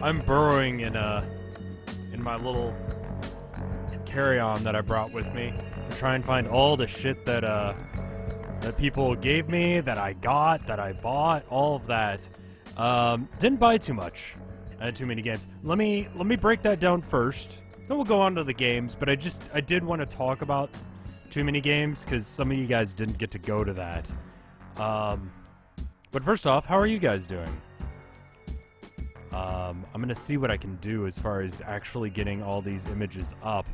I'm burrowing in my little carry-on that I brought with me to try and find all the shit that that people gave me, that I got, that I bought, all of that. Didn't buy too much. I had too many games. Let me break that down first. Then we'll go on to the games, but I did want to talk about too many games because some of you guys didn't get to go to that. But first off, how are you guys doing? I'm gonna see what I can do as far as actually getting all these images up.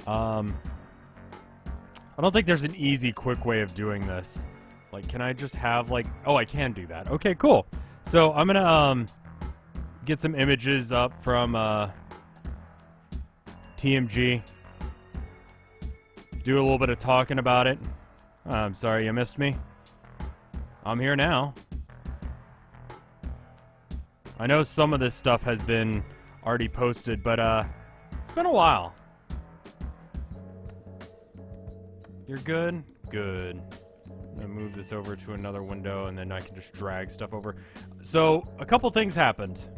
I don't think there's an easy, quick way of doing this. Like, can I just have, like... Oh, I can do that. Okay, cool. So, I'm gonna, get some images up from, TMG. Do a little bit of talking about it. I'm sorry you missed me. I'm here now. I know some of this stuff has been already posted, but, it's been a while. You're good? Good. I'm gonna move this over to another window, and then I can just drag stuff over. So, a couple things happened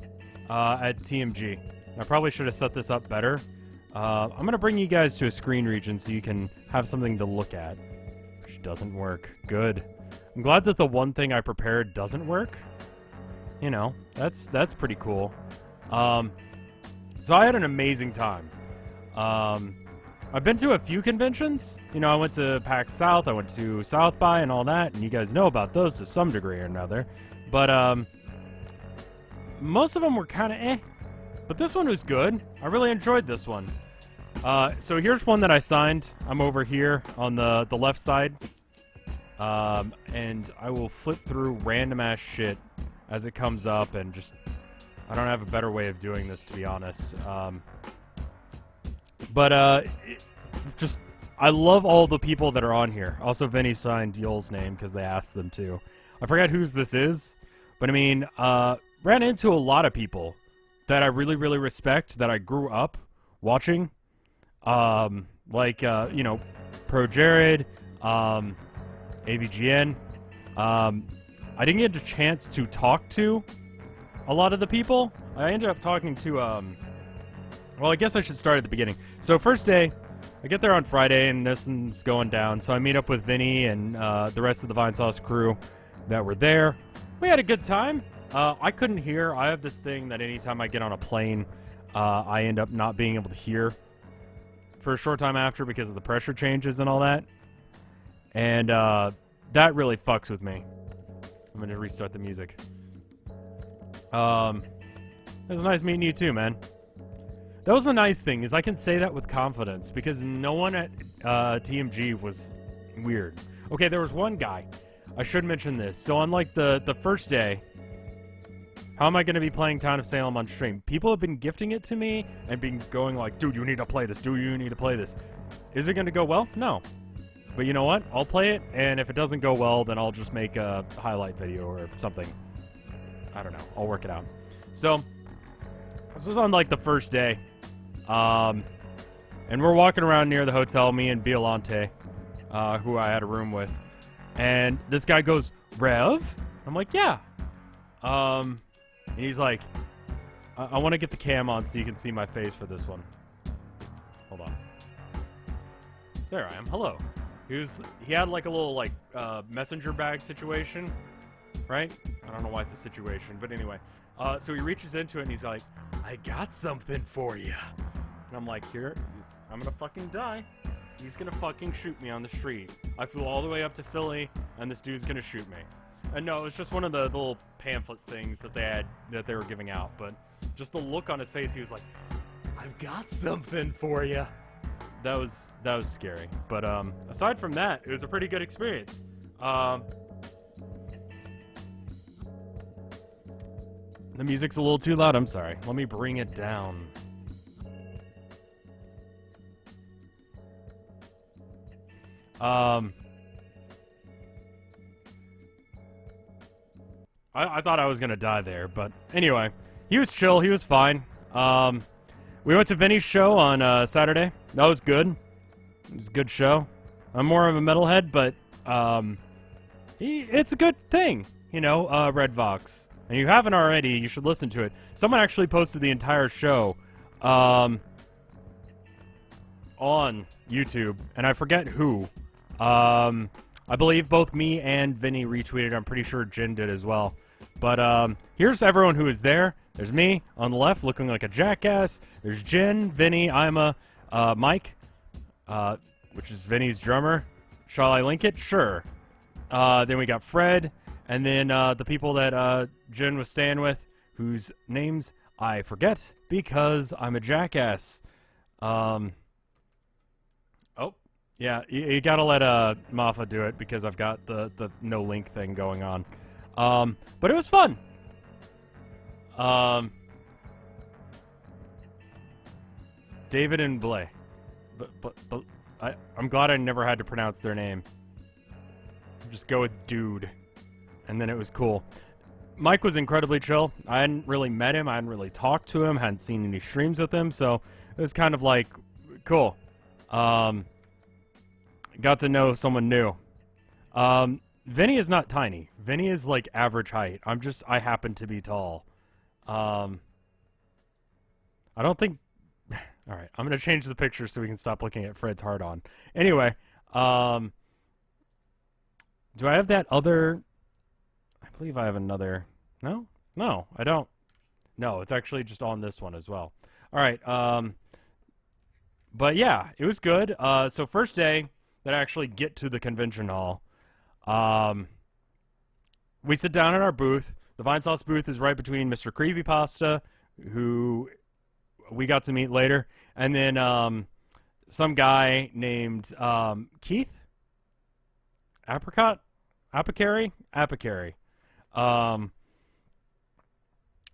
at TMG. I probably should have set this up better. I'm gonna bring you guys to a screen region so you can have something to look at. Which doesn't work. Good. I'm glad that the one thing I prepared doesn't work. You know, that's pretty cool. So I had an amazing time. I've been to a few conventions. You know, I went to PAX South, I went to South by and all that, and you guys know about those to some degree or another. But, most of them were kind of eh. But this one was good. I really enjoyed this one. So here's one that I signed. I'm over here on the left side. And I will flip through random-ass shit as it comes up, and just... I don't have a better way of doing this, to be honest. Just, I love all the people that are on here. Also, Vinny signed Yoel's name because they asked them to. I forgot whose this is, but I mean, ran into a lot of people that I really, really respect, that I grew up watching. Like, you know, Pro Jared, AVGN. I didn't get a chance to talk to a lot of the people. I ended up talking to, well, I guess I should start at the beginning. So first day, I get there on Friday, and this one's going down. So I meet up with Vinny and the rest of the Vinesauce crew that were there. We had a good time. I couldn't hear. I have this thing that anytime I get on a plane, I end up not being able to hear for a short time after because of the pressure changes and all that. And that really fucks with me. I'm going to restart the music. It was nice meeting you too, man. That was the nice thing, is I can say that with confidence, because no one at TMG was weird. Okay, there was one guy. I should mention this. So on, like, the first day, how am I going to be playing Town of Salem on stream? People have been gifting it to me and been going like, dude, you need to play this. Dude, you need to play this. Is it going to go well? No. But you know what? I'll play it, and if it doesn't go well, then I'll just make a highlight video or something. I don't know. I'll work it out. So, this was on, like, the first day. And we're walking around near the hotel, me and Biolante, who I had a room with. And this guy goes, Rev? I'm like, yeah. And he's like, I want to get the cam on so you can see my face for this one. Hold on. There I am. Hello. He had like a little like messenger bag situation, right? I don't know why it's a situation, but anyway. So he reaches into it and he's like, I got something for you. And I'm like, here, I'm gonna fucking die. He's gonna fucking shoot me on the street. I flew all the way up to Philly, and this dude's gonna shoot me. And no, it was just one of the little pamphlet things that they were giving out. But just the look on his face, he was like, I've got something for you. That was scary. But aside from that, it was a pretty good experience. The music's a little too loud. I'm sorry. Let me bring it down. I thought I was gonna die there, but anyway, he was chill. He was fine. We went to Vinny's show on Saturday. That was good. It was a good show. I'm more of a metalhead, but it's a good thing, you know. Red Vox. and you haven't already, you should listen to it. Someone actually posted the entire show on YouTube, and I forget who. I believe both me and Vinny retweeted. I'm pretty sure Jin did as well. But here's everyone who is there. There's me on the left looking like a jackass. There's Jin, Vinny, Ima, Mike, which is Vinny's drummer. Shall I link it? Sure. Then we got Fred, and then the people that Jin was staying with, whose names I forget because I'm a jackass. Oh, yeah, you gotta let Mafa do it because I've got the no link thing going on. But it was fun. David and Blay. But I'm glad I never had to pronounce their name. Just go with dude. And then it was cool. Mike was incredibly chill. I hadn't really met him. I hadn't really talked to him. Hadn't seen any streams with him. So it was kind of like, cool. Got to know someone new. Vinny is not tiny. Vinny is like average height. I happen to be tall. I don't think... Alright, I'm going to change the picture so we can stop looking at Fred's hard on. Anyway, do I have that other... I believe I have another... No? No, I don't. No, it's actually just on this one as well. Alright, but yeah, it was good. So first day that I actually get to the convention hall, we sit down at our booth. The Vinesauce booth is right between Mr. Creepypasta, who we got to meet later, and then some guy named Keith? Apricot? Apicary? Apicary. I'm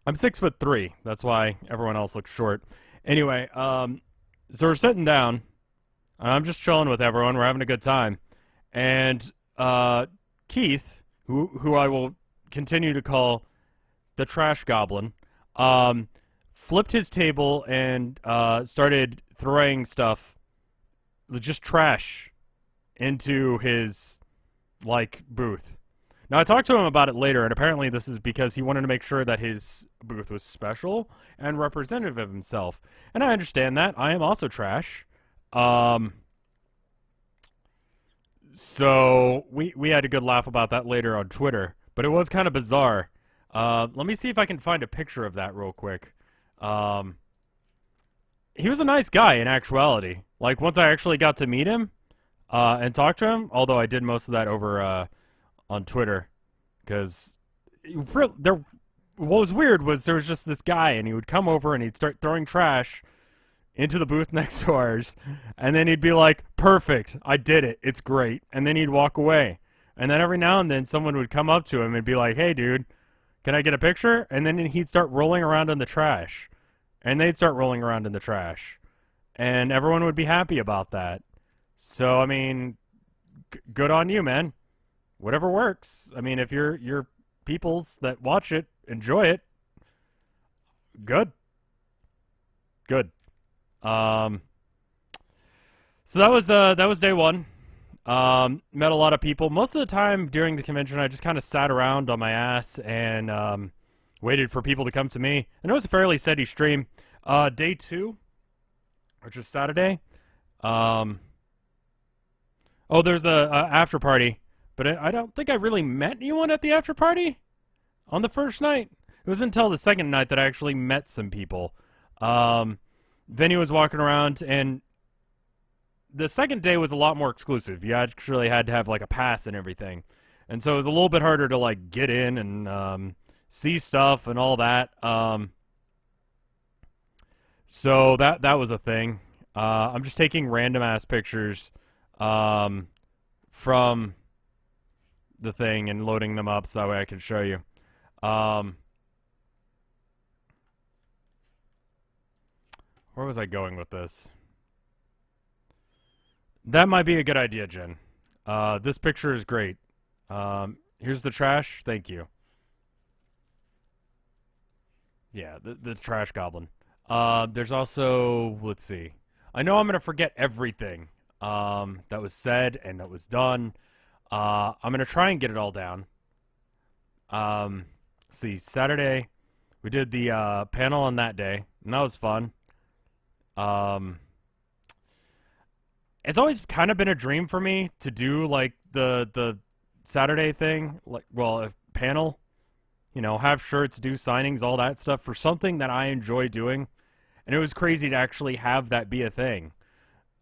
6'3". That's why everyone else looks short. Anyway, so we're sitting down, and I'm just chilling with everyone. We're having a good time. And Keith, who I will continue to call the Trash Goblin, flipped his table and started throwing stuff, just trash, into his, like, booth. Now, I talked to him about it later, and apparently this is because he wanted to make sure that his booth was special and representative of himself. And I understand that. I am also trash. So we had a good laugh about that later on Twitter, but it was kind of bizarre. Let me see if I can find a picture of that real quick. He was a nice guy in actuality. Like, once I actually got to meet him and talk to him, although I did most of that over on Twitter, because what was weird was there was just this guy, and he would come over and he'd start throwing trash into the booth next to ours, and then he'd be like, perfect, I did it, it's great, and then he'd walk away. And then every now and then someone would come up to him and be like, hey dude, can I get a picture? And then he'd start rolling around in the trash, and they'd start rolling around in the trash, and everyone would be happy about that. So I mean, good on you, man. Whatever works. I mean, if your peoples that watch it enjoy it, good. So that was day one. Met a lot of people. Most of the time during the convention, I just kind of sat around on my ass and waited for people to come to me. And it was a fairly steady stream. Day two, which is Saturday. Oh, there's a after party, but I don't think I really met anyone at the after party on the first night. It was until the second night that I actually met some people. Vinny was walking around, and the second day was a lot more exclusive. You actually had to have like a pass and everything, and so it was a little bit harder to like get in and see stuff and all that. So that was a thing. I'm just taking random ass pictures from the thing and loading them up so that way I can show you. Where was I going with this? That might be a good idea, Jen. This picture is great. Here's the trash. Thank you. Yeah, the trash goblin. There's also, let's see. I know I'm going to forget everything that was said and that was done. I'm going to try and get it all down. see, Saturday, we did the panel on that day, and that was fun. Um, it's always kind of been a dream for me to do like the Saturday thing, like a panel. Have shirts, do signings, all that stuff for something that I enjoy doing. And it was crazy to actually have that be a thing.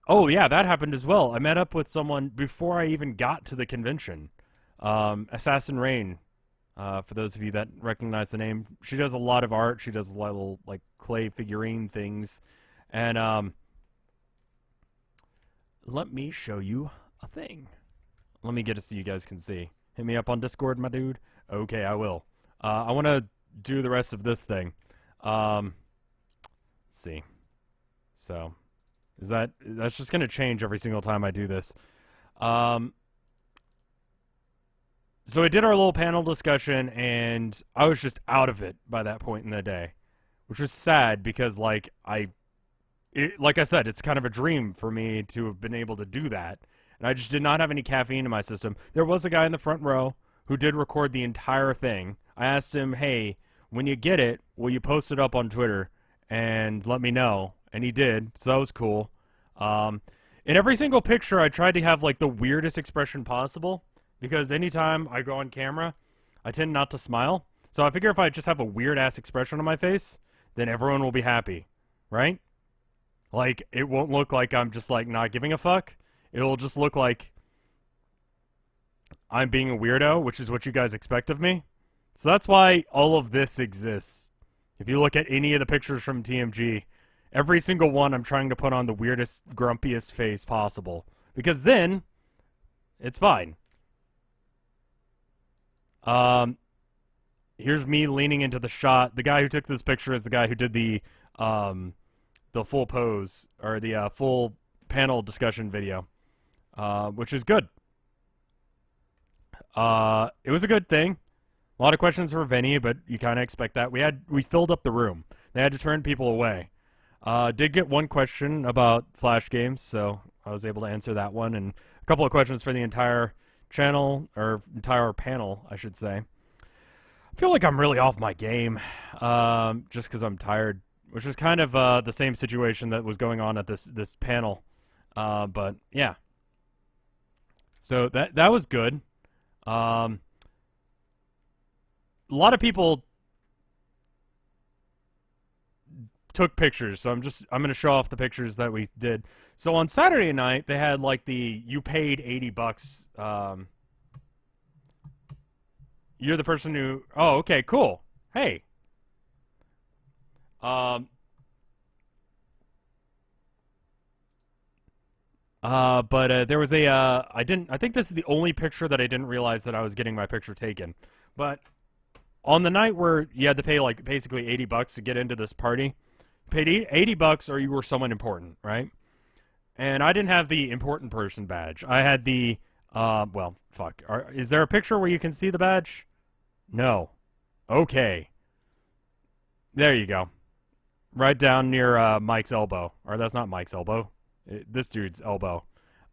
Oh yeah, that happened as well. I met up with someone before I even got to the convention. Assassin Rain. For those of you that recognize the name, she does a lot of art. She does little like clay figurine things, and let me show you a thing. Let me get it so you guys can see. Hit me up on Discord, my dude. Okay, I will. I want to do the rest of this thing. Let's see. So, that's just gonna change every single time I do this. So I did our little panel discussion, and I was just out of it by that point in the day, which was sad because, like I said, it's kind of a dream for me to have been able to do that, and I just did not have any caffeine in my system. There was a guy in the front row who did record the entire thing. I asked him, hey, when you get it, will you post it up on Twitter and let me know? And he did, so that was cool. In every single picture, I tried to have like the weirdest expression possible. Because anytime I go on camera, I tend not to smile. So I figure if I just have a weird-ass expression on my face, then everyone will be happy, right? Like, it won't look like I'm just, like, not giving a fuck. It'll just look like I'm being a weirdo, which is what you guys expect of me. So that's why all of this exists. If you look at any of the pictures from TMG, every single one I'm trying to put on the weirdest, grumpiest face possible. Because then, it's fine. Here's me leaning into the shot. The guy who took this picture is the guy who did the full pose, or the full panel discussion video, which is good. It was a good thing. A lot of questions for Vinny, but you kind of expect that. We filled up the room. They had to turn people away. Did get one question about Flash games, so I was able to answer that one, and a couple of questions for the entire channel, or entire panel, I should say. I feel like I'm really off my game, just because I'm tired, which is kind of the same situation that was going on at this panel. But yeah, so that was good. A lot of people took pictures, so I'm going to show off the pictures that we did. So on Saturday night, they had like you paid $80. You're the person who. Oh, okay, cool. Hey. But there was I think this is the only picture that I didn't realize that I was getting my picture taken. But on the night where you had to pay like basically $80 to get into this party, you paid $80 or you were someone important, right? And I didn't have the important person badge. I had the, well, fuck. Is there a picture where you can see the badge? No. Okay. There you go. Right down near Mike's elbow. Or that's not Mike's elbow. This dude's elbow.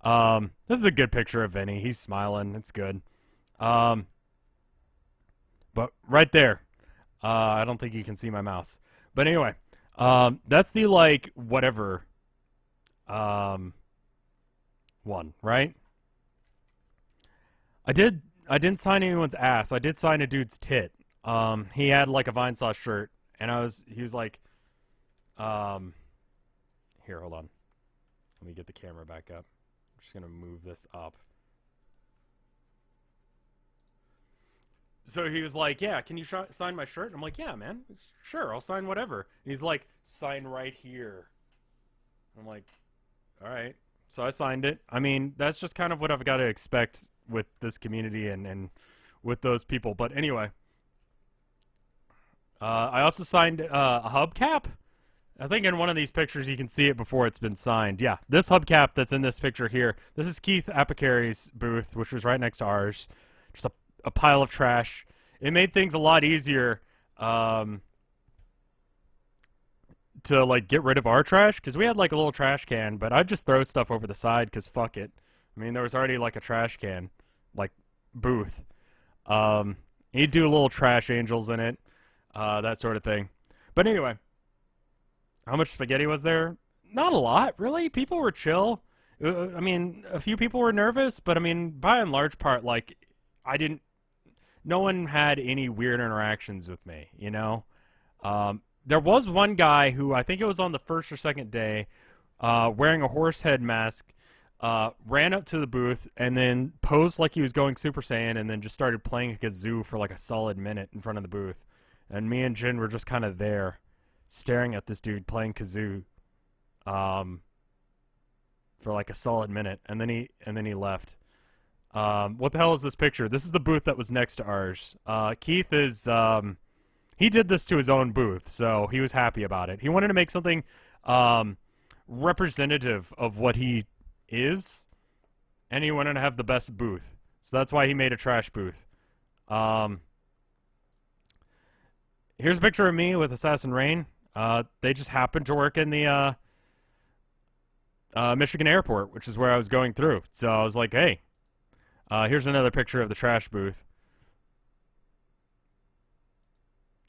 This is a good picture of Vinny. He's smiling. It's good. But right there. I don't think you can see my mouse. But anyway. That's the, like, whatever... one, right? I didn't sign anyone's ass. I did sign a dude's tit. He had like a Vinesauce shirt, and he was like, here, hold on. Let me get the camera back up. I'm just gonna move this up. So he was like, yeah, can you sign my shirt? And I'm like, yeah, man, sure, I'll sign whatever. And he's like, sign right here. I'm like, all right. So I signed it. I mean, that's just kind of what I've got to expect with this community and with those people. But anyway, I also signed a hubcap. I think in one of these pictures you can see it before it's been signed. Yeah, this hubcap that's in this picture here. This is Keith Apocary's booth, which was right next to ours. Just a pile of trash. It made things a lot easier to like get rid of our trash, because we had like a little trash can, but I'd just throw stuff over the side because fuck it. I mean, there was already like a trash can like booth, and He'd do little trash angels in it, that sort of thing. But anyway, how much spaghetti was there? Not a lot, really. People were chill. I mean, a few people were nervous, but I mean, by and large part, like, no one had any weird interactions with me, you know? There was one guy who, I think it was on the first or second day, wearing a horse head mask, ran up to the booth and then posed like he was going Super Saiyan and then just started playing a kazoo for like a solid minute in front of the booth. And me and Jin were just kind of there, staring at this dude playing kazoo, for like a solid minute, and then he left. What the hell is this picture? This is the booth that was next to ours. Keith is, he did this to his own booth, so he was happy about it. He wanted to make something, representative of what he is, and he wanted to have the best booth. So that's why he made a trash booth. Here's a picture of me with Assassin Rain. They just happened to work in the, Michigan airport, which is where I was going through. So I was like, hey, here's another picture of the trash booth.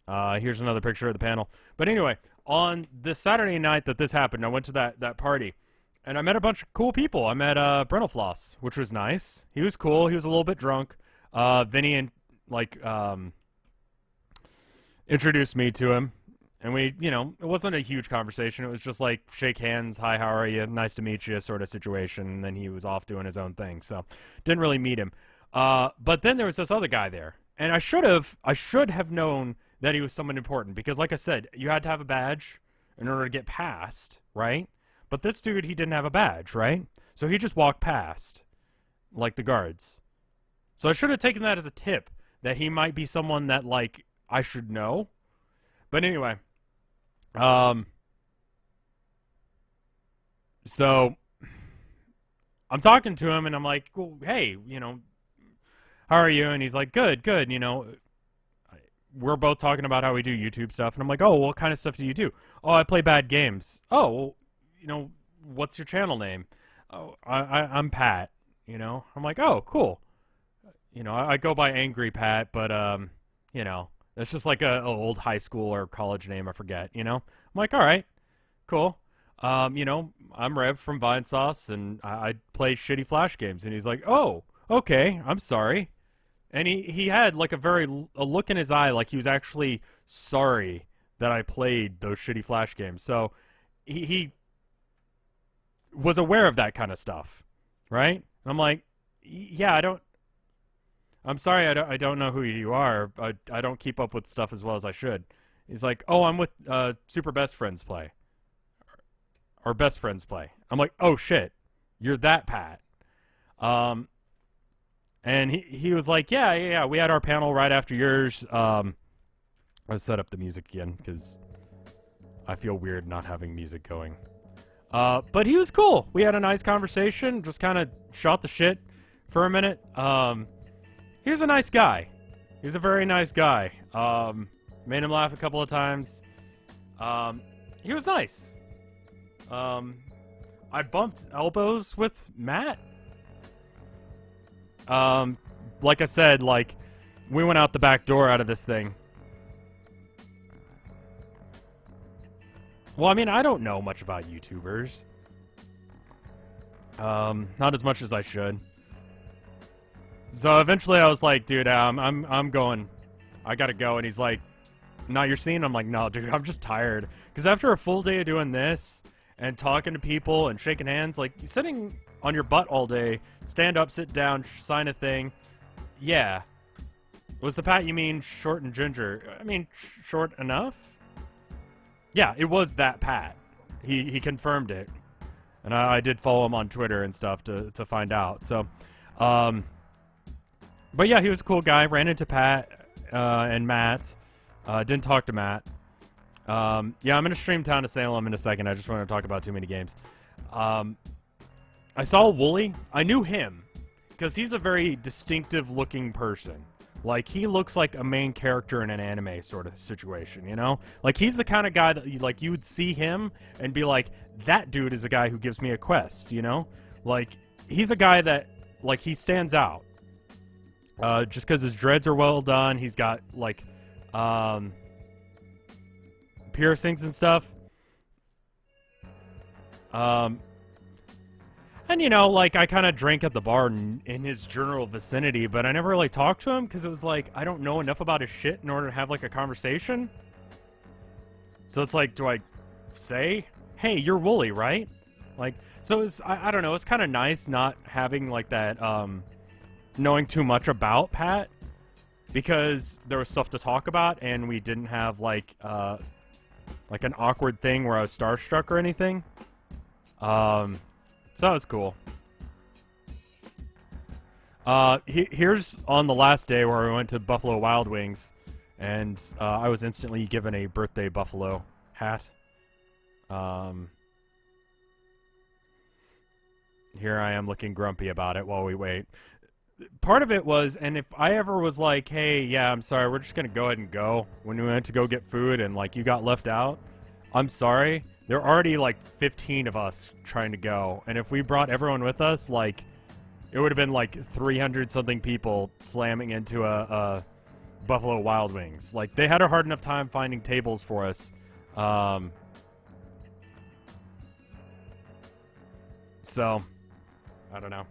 Here's another picture of the panel. But anyway, on this Saturday night that this happened, I went to that party, and I met a bunch of cool people. I met Brentalfloss, which was nice. He was cool. He was a little bit drunk. Vinny and introduced me to him, and we, you know, it wasn't a huge conversation. It was just like shake hands, hi, how are you, nice to meet you, sort of situation. And then he was off doing his own thing, so didn't really meet him. But then there was this other guy there, and I should have known that he was someone important, because like I said, you had to have a badge in order to get past, right? But this dude, he didn't have a badge, right? So he just walked past, like the guards. So I should have taken that as a tip, that he might be someone that, like, I should know. But anyway, so I'm talking to him, and I'm like, well, hey, you know, how are you? And he's like, good, you know. We're both talking about how we do YouTube stuff, and I'm like, oh, what kind of stuff do you do? Oh, I play bad games. Oh, well, you know, what's your channel name? Oh, I'm Pat, you know. I'm like, oh, cool. You know, I go by Angry Pat, but, you know, it's just like a old high school or college name, I forget, you know. I'm like, all right, cool. You know, I'm Rev from Vinesauce, and I play shitty Flash games. And he's like, oh, okay, I'm sorry. And he had like a look in his eye like he was actually sorry that I played those shitty Flash games. So he was aware of that kind of stuff, right? And I'm like, yeah, I'm sorry, I don't know who you are. I don't keep up with stuff as well as I should. He's like, oh, I'm with Super Best Friends Play. Or Best Friends Play. I'm like, oh shit, you're that Pat. And he was like, yeah, we had our panel right after yours. I'll set up the music again, because I feel weird not having music going. But he was cool. We had a nice conversation, just kind of shot the shit for a minute. He was a nice guy. He was a very nice guy. Made him laugh a couple of times. He was nice. I bumped elbows with Matt. Like I said, like, we went out the back door out of this thing. Well, I mean, I don't know much about YouTubers. Not as much as I should. So eventually I was like, dude, I'm going. I gotta go. And he's like, no, you're seeing? I'm like, no, dude, I'm just tired. Because after a full day of doing this and talking to people and shaking hands, like, sitting on your butt all day, stand up, sit down, sign a thing. Yeah. Was the Pat you mean short and ginger? I mean, short enough? Yeah, it was that Pat. He confirmed it. And I did follow him on Twitter and stuff to find out. So, but yeah, he was a cool guy. Ran into Pat and Matt. Didn't talk to Matt. Yeah, I'm going to stream Town of Salem in a second. I just want to talk about too many games. I saw Wooly. I knew him because he's a very distinctive looking person. Like, he looks like a main character in an anime sort of situation, you know? Like, he's the kind of guy that, you would see him and be like, that dude is a guy who gives me a quest, you know? Like, he's a guy that, like, he stands out. just because his dreads are well done. He's got like piercings and stuff. And you know, like I kind of drank at the bar in his general vicinity, but I never really talked to him because it was like I don't know enough about his shit in order to have like a conversation. So it's like, do I say, "Hey, you're Wooly, right?" Like, so it's I don't know. It's kind of nice not having like that knowing too much about Pat because there was stuff to talk about and we didn't have like an awkward thing where I was starstruck or anything. So that was cool. Here's on the last day where we went to Buffalo Wild Wings, and I was instantly given a birthday buffalo hat. Here I am looking grumpy about it while we wait. Part of it was, and if I ever was like, hey, yeah, I'm sorry, we're just gonna go ahead and go, when we went to go get food and like you got left out, I'm sorry. There are already like 15 of us trying to go, and if we brought everyone with us, like it would have been like 300 something people slamming into a Buffalo Wild Wings. Like they had a hard enough time finding tables for us. So I don't know.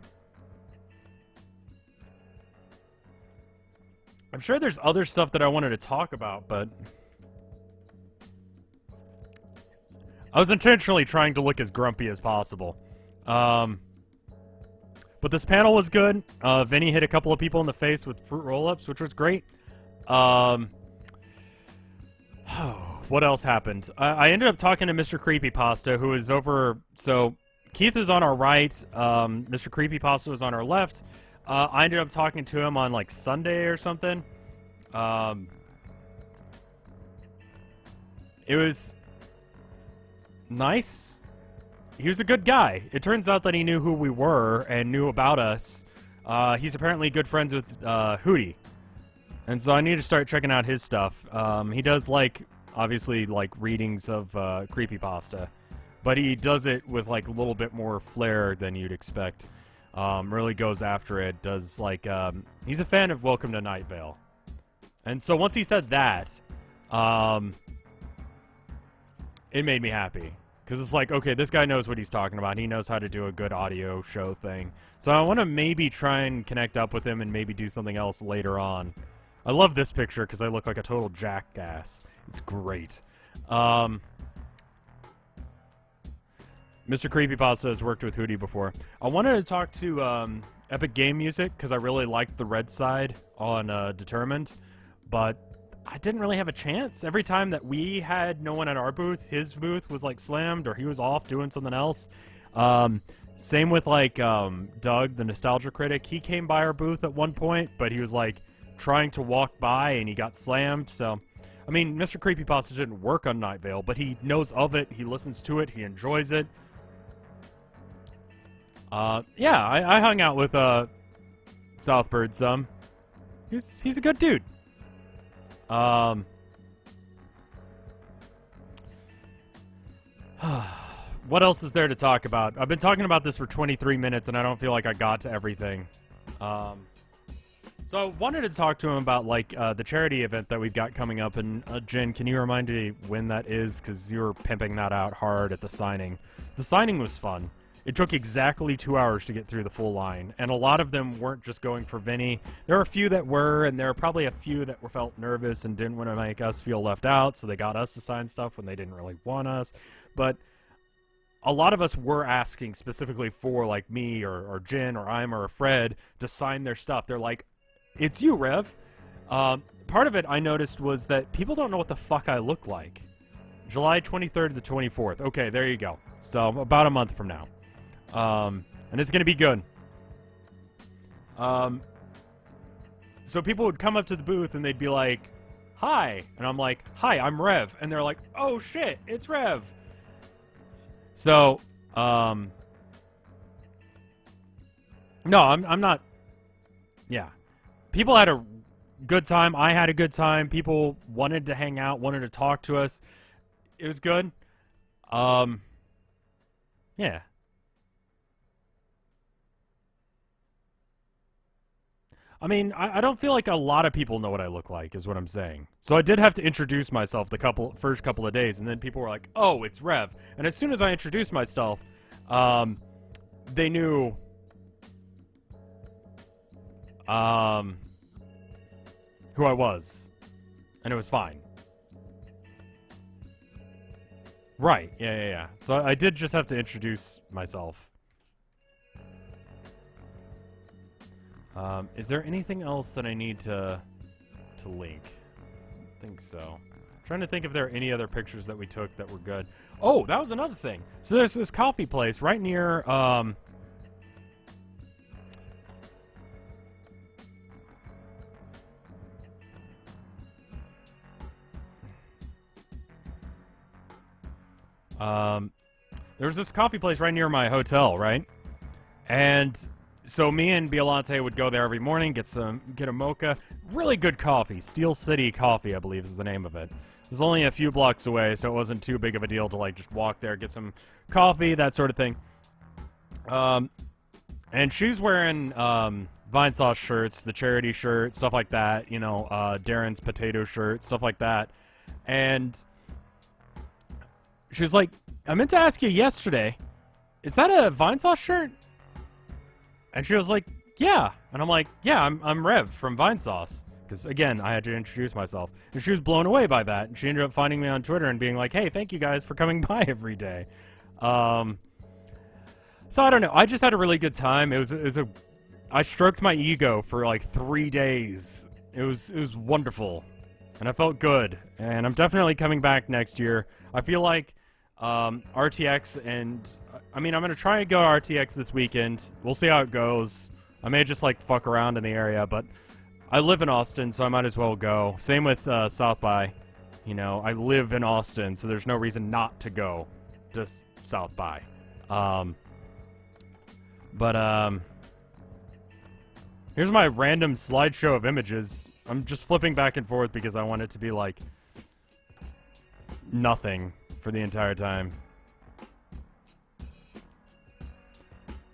I'm sure there's other stuff that I wanted to talk about, but I was intentionally trying to look as grumpy as possible. But this panel was good. Vinny hit a couple of people in the face with fruit roll-ups, which was great. What else happened? I ended up talking to Mr. Creepypasta, who was over... So, Keith was on our right. Mr. Creepypasta was on our left. I ended up talking to him on, like, Sunday or something. It was nice. He was a good guy. It turns out that he knew who we were and knew about us. He's apparently good friends with Hootie. And so I need to start checking out his stuff. He does, like, obviously, like, readings of Creepypasta. But he does it with, like, a little bit more flair than you'd expect. Really goes after it. Does, like, he's a fan of Welcome to Night Vale. And so once he said that, it made me happy. Because it's like, okay, this guy knows what he's talking about. He knows how to do a good audio show thing. So I want to maybe try and connect up with him and maybe do something else later on. I love this picture because I look like a total jackass. It's great. Mr. Creepypasta has worked with Hootie before. I wanted to talk to Epic Game Music because I really liked the red side on Determined. But I didn't really have a chance. Every time that we had no one at our booth, his booth was like slammed or he was off doing something else. Same with like Doug, the nostalgia critic. He came by our booth at one point, but he was like trying to walk by and he got slammed. So, I mean, Mr. Creepypasta didn't work on Night Vale, but he knows of it. He listens to it. He enjoys it. Yeah, I hung out with Southbird some. He's a good dude. What else is there to talk about? I've been talking about this for 23 minutes and I don't feel like I got to everything. So I wanted to talk to him about like the charity event that we've got coming up. And Jen, can you remind me when that is? Because you were pimping that out hard at the signing. The signing was fun. It took exactly 2 hours to get through the full line, and a lot of them weren't just going for Vinny. There were a few that were, and there were probably a few that felt nervous and didn't want to make us feel left out, so they got us to sign stuff when they didn't really want us. But a lot of us were asking specifically for, like, me or Jen or I'm or Fred to sign their stuff. They're like, it's you, Rev. Part of it I noticed was that people don't know what the fuck I look like. July 23rd to the 24th. Okay, there you go. So about a month from now. And it's going to be good. So people would come up to the booth and they'd be like, hi. And I'm like, hi, I'm Rev. And they're like, oh shit, it's Rev. So, no, I'm not, yeah. People had a good time. I had a good time. People wanted to hang out, wanted to talk to us. It was good. Yeah. I mean, I don't feel like a lot of people know what I look like, is what I'm saying. So I did have to introduce myself the first couple of days, and then people were like, "Oh, it's Rev." And as soon as I introduced myself, they knew, who I was, and it was fine. Right? Yeah. So I did just have to introduce myself. Is there anything else that I need to link? I don't think so. I'm trying to think if there are any other pictures that we took that were good. Oh, that was another thing. So there's this coffee place right near there's this coffee place right near my hotel, right? And so me and Biolante would go there every morning, get a mocha. Really good coffee. Steel City Coffee, I believe is the name of it. It was only a few blocks away, so it wasn't too big of a deal to like just walk there, get some coffee, that sort of thing. And she's wearing Vinesauce shirts, the charity shirt, stuff like that, you know, Darren's potato shirt, stuff like that. And she was like, I meant to ask you yesterday, is that a Vinesauce shirt? And she was like, yeah. And I'm like, yeah, I'm Rev from Vinesauce. Because, again, I had to introduce myself. And she was blown away by that. And she ended up finding me on Twitter and being like, hey, thank you guys for coming by every day. So I don't know. I just had a really good time. I stroked my ego for like 3 days. It was wonderful. And I felt good. And I'm definitely coming back next year. I feel like RTX and... I mean, I'm going to try and go to RTX this weekend. We'll see how it goes. I may just, like, fuck around in the area, but I live in Austin, so I might as well go. Same with South by. You know, I live in Austin, so there's no reason not to go to South by. Here's my random slideshow of images. I'm just flipping back and forth because I want it to be, like, nothing for the entire time.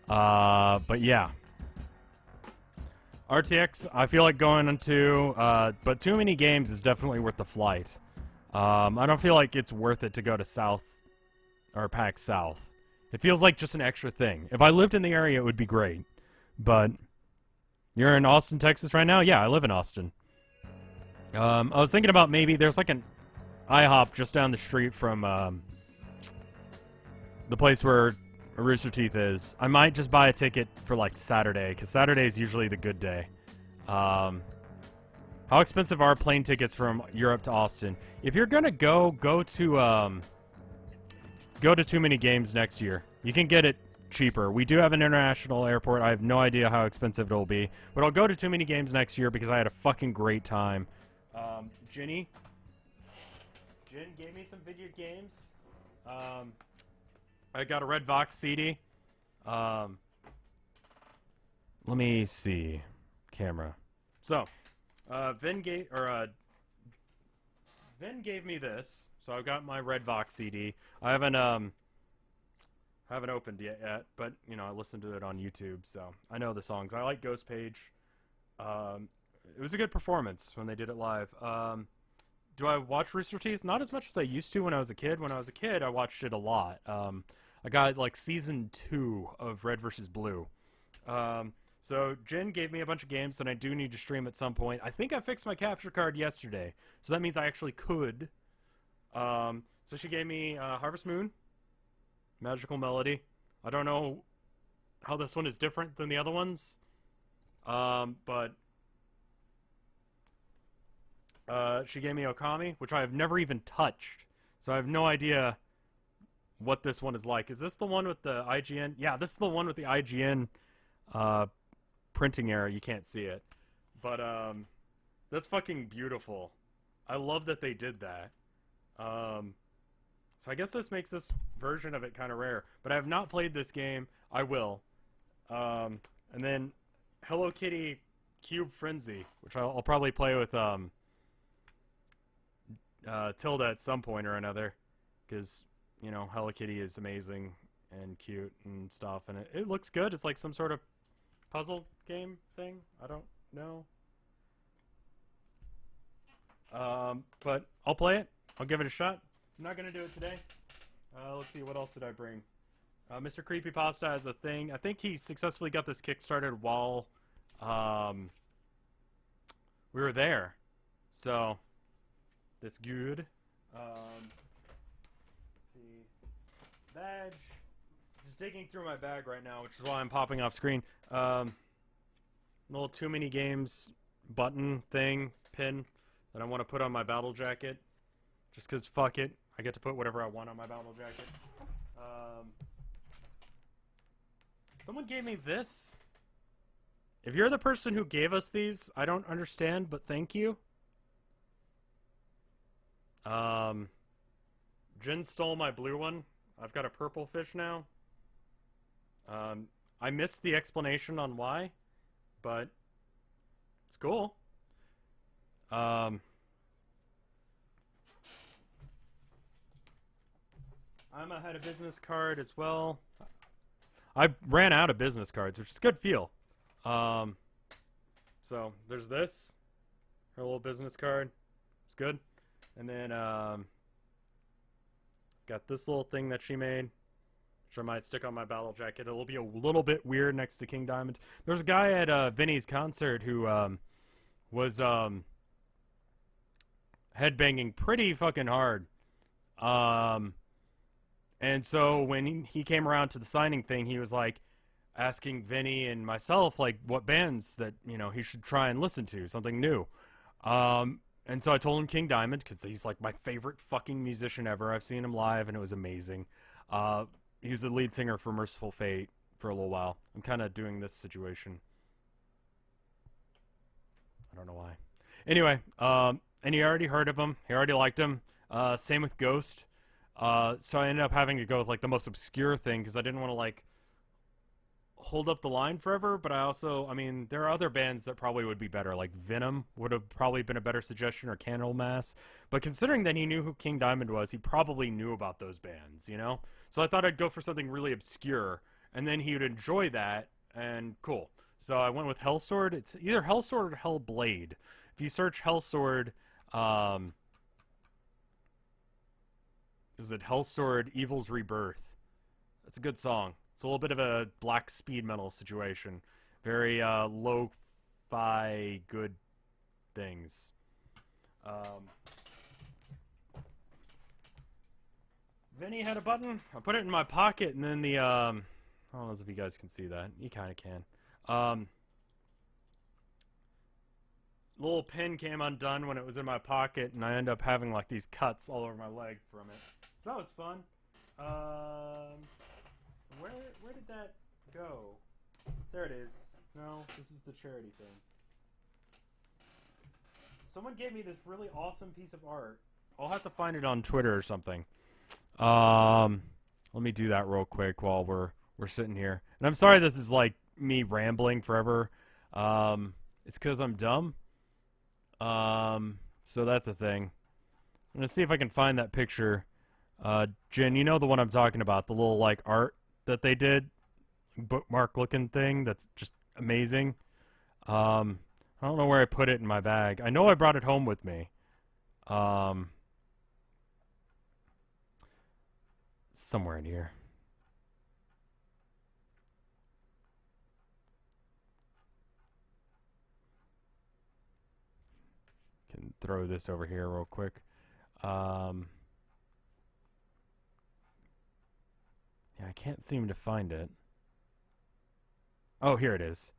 But yeah. RTX, I feel like going into, but too many games is definitely worth the flight. I don't feel like it's worth it to go to South, or PAX South. It feels like just an extra thing. If I lived in the area, it would be great. But, you're in Austin, Texas right now? Yeah, I live in Austin. I was thinking about maybe, there's like an IHOP just down the street from, the place where Rooster Teeth is. I might just buy a ticket for like Saturday, because Saturday is usually the good day. How expensive are plane tickets from Europe to Austin? If you're gonna go to Too Many Games next year. You can get it cheaper. We do have an international airport. I have no idea how expensive it'll be, but I'll go to Too Many Games next year because I had a fucking great time. Jen gave me some video games. I got a Red Vox CD. Let me see. Camera. So, Vin gave me this. So I've got my Red Vox CD. I haven't opened it yet, but you know I listened to it on YouTube, so I know the songs. I like Ghost Page. It was a good performance when they did it live. Do I watch Rooster Teeth? Not as much as I used to when I was a kid. When I was a kid, I watched it a lot. I got like season 2 of Red vs. Blue. So Jen gave me a bunch of games that I do need to stream at some point. I think I fixed my capture card yesterday, so that means I actually could. So she gave me Harvest Moon, Magical Melody. I don't know how this one is different than the other ones, but she gave me Okami, which I have never even touched, so I have no idea what this one is like. Is this the one with the IGN? Yeah, this is the one with the IGN printing error. You can't see it, but that's fucking beautiful. I love that they did that. So I guess this makes this version of it kind of rare, but I have not played this game. I will. And then Hello Kitty Cube Frenzy, which I'll probably play with Tilda at some point or another, because you know Hello Kitty is amazing and cute and stuff, and it looks good. It's like some sort of puzzle game thing. I don't No. But I'll play it. I'll give it a shot. I'm not gonna do it today. Let's see, what else did I bring? Mr. Creepypasta has a thing. I think he successfully got this kickstarted while we were there. So, that's good. Let's see. Badge. Just digging through my bag right now, which is why I'm popping off screen. Little too many games button thing, pin that I want to put on my battle jacket. Just because, fuck it. I get to put whatever I want on my battle jacket. Someone gave me this. If you're the person who gave us these, I don't understand, but thank you. Jen stole my blue one. I've got a purple fish now. I missed the explanation on why, but it's cool. Emma had a business card as well. I ran out of business cards, which is a good feel. So there's this. Her little business card. It's good. And then got this little thing that she made, which I might stick on my battle jacket. It'll be a little bit weird next to King Diamond. There's a guy at Vinny's concert who was headbanging pretty fucking hard. And so when he came around to the signing thing, he was like asking Vinny and myself like what bands that, you know, he should try and listen to, something new. And so I told him King Diamond because he's like my favorite fucking musician ever. I've seen him live and it was amazing. He was the lead singer for Merciful Fate for a little while. I'm kind of doing this situation. I don't know why. Anyway, and he already heard of him. He already liked him. Same with Ghost. So I ended up having to go with like the most obscure thing because I didn't want to like hold up the line forever, but I mean, there are other bands that probably would be better, like Venom would have probably been a better suggestion, or Candlemass, but considering that he knew who King Diamond was, he probably knew about those bands, you know? So I thought I'd go for something really obscure, and then he would enjoy that, and cool. So I went with Hellsword. It's either Hellsword or Hellblade. If you search Hellsword, is it Hellsword Evil's Rebirth? That's a good song. It's a little bit of a black speed metal situation. Very lo-fi good things. Vinny had a button. I put it in my pocket, and then the I don't know if you guys can see that. You kind of can. Little pin came undone when it was in my pocket, and I ended up having like these cuts all over my leg from it. So that was fun. Where did that go? There it is. No, this is the charity thing. Someone gave me this really awesome piece of art. I'll have to find it on Twitter or something. Let me do that real quick while we're sitting here. And I'm sorry this is like me rambling forever. It's because I'm dumb. So that's a thing. I'm gonna see if I can find that picture. Jen, you know the one I'm talking about, the little like art that they did, bookmark looking thing that's just amazing. I don't know where I put it in my bag. I know I brought it home with me. Somewhere in here. Can throw this over here real quick. Yeah, I can't seem to find it. Oh, here it is.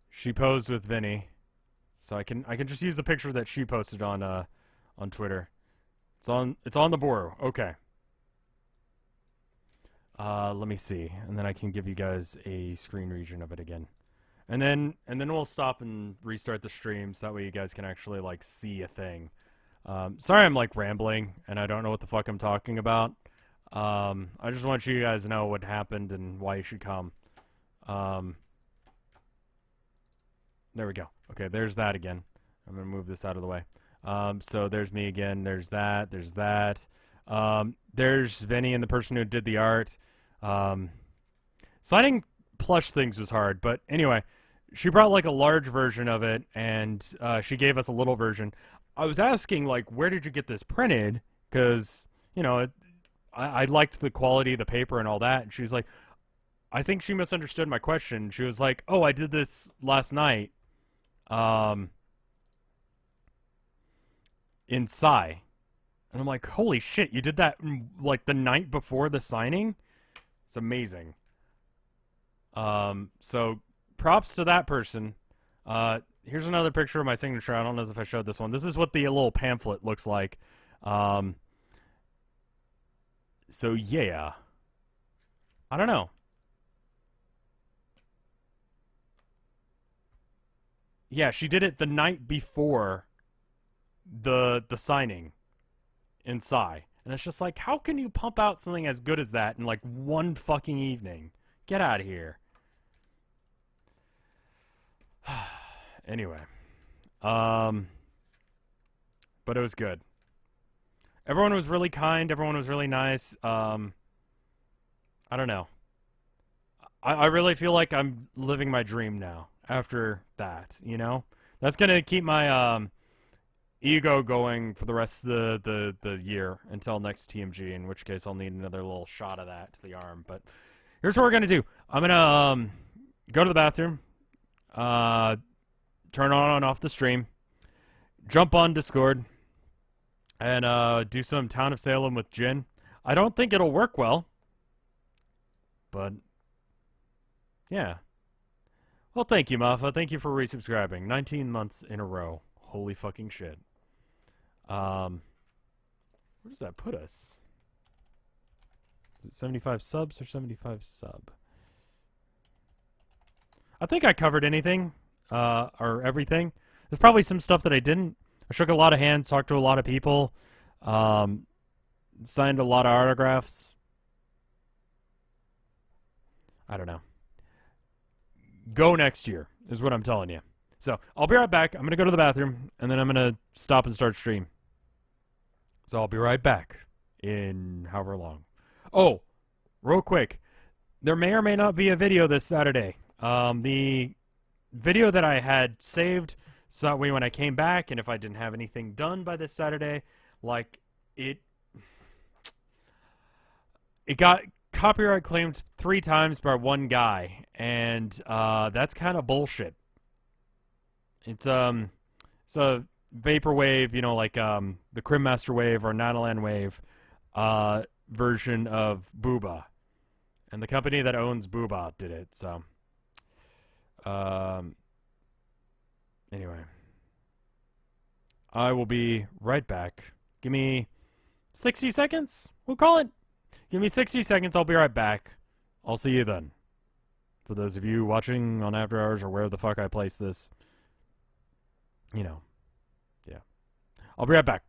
She posed with Vinny, so I can just use the picture that she posted on Twitter. It's on the board. Okay. Let me see, and then I can give you guys a screen region of it again, and then we'll stop and restart the stream so that way you guys can actually like see a thing. Sorry, I'm like rambling and I don't know what the fuck I'm talking about. I just want you guys to know what happened and why you should come. There we go. Okay, there's that again. I'm gonna move this out of the way. So there's me again. There's that. There's that. There's Vinny and the person who did the art. Signing plush things was hard, but anyway, she brought like a large version of it, and she gave us a little version. I was asking like, where did you get this printed? Because I liked the quality of the paper and all that. And she's like, I think she misunderstood my question. She was like, "Oh, I did this last night, in Psy," and I'm like, "Holy shit, you did that like the night before the signing? It's amazing." So props to that person. Here's another picture of my signature. I don't know if I showed this one. This is what the little pamphlet looks like. So yeah, I don't know. Yeah, she did it the night before the signing in Psy. And it's just like, how can you pump out something as good as that in like one fucking evening? Get out of here. Anyway. But it was good. Everyone was really kind. Everyone was really nice. I don't know. I really feel like I'm living my dream now after that, you know? That's going to keep my ego going for the rest of the year until next TMG, in which case I'll need another little shot of that to the arm. But here's what we're going to do. I'm going to go to the bathroom, turn on and off the stream, jump on Discord, and do some Town of Salem with Jin. I don't think it'll work well, but yeah. Well, thank you, Mafa. Thank you for resubscribing. 19 months in a row. Holy fucking shit. Where does that put us? Is it 75 subs or 75 sub? I think I covered anything, or everything. There's probably some stuff that I didn't. I shook a lot of hands, talked to a lot of people, signed a lot of autographs. I don't know. Go next year is what I'm telling you. So I'll be right back. I'm going to go to the bathroom, and then I'm going to stop and start stream. So I'll be right back in however long. Oh, real quick. There may or may not be a video this Saturday. The video that I had saved, so that way when I came back, and if I didn't have anything done by this Saturday, like, it got copyright claimed 3 times by one guy, and that's kind of bullshit. It's a vaporwave, you know, like the Crim Master Wave or Nanoland Wave version of Booba, and the company that owns Booba did it. So anyway, I will be right back. Give me 60 seconds. We'll call it. Give me 60 seconds. I'll be right back. I'll see you then. For those of you watching on After Hours or where the fuck I place this, you know, yeah. I'll be right back.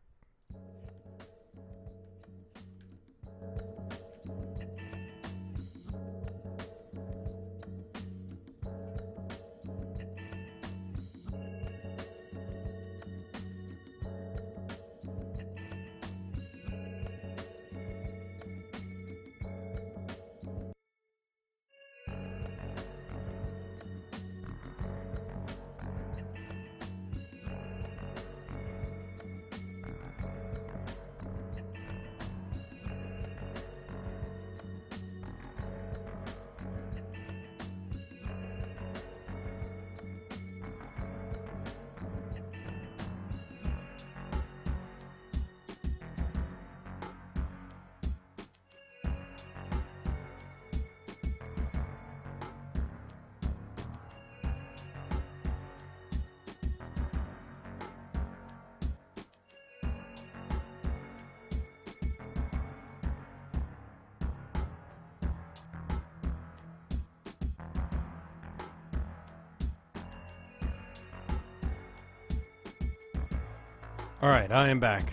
Alright, I am back.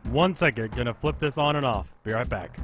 1 second, gonna flip this on and off. Be right back.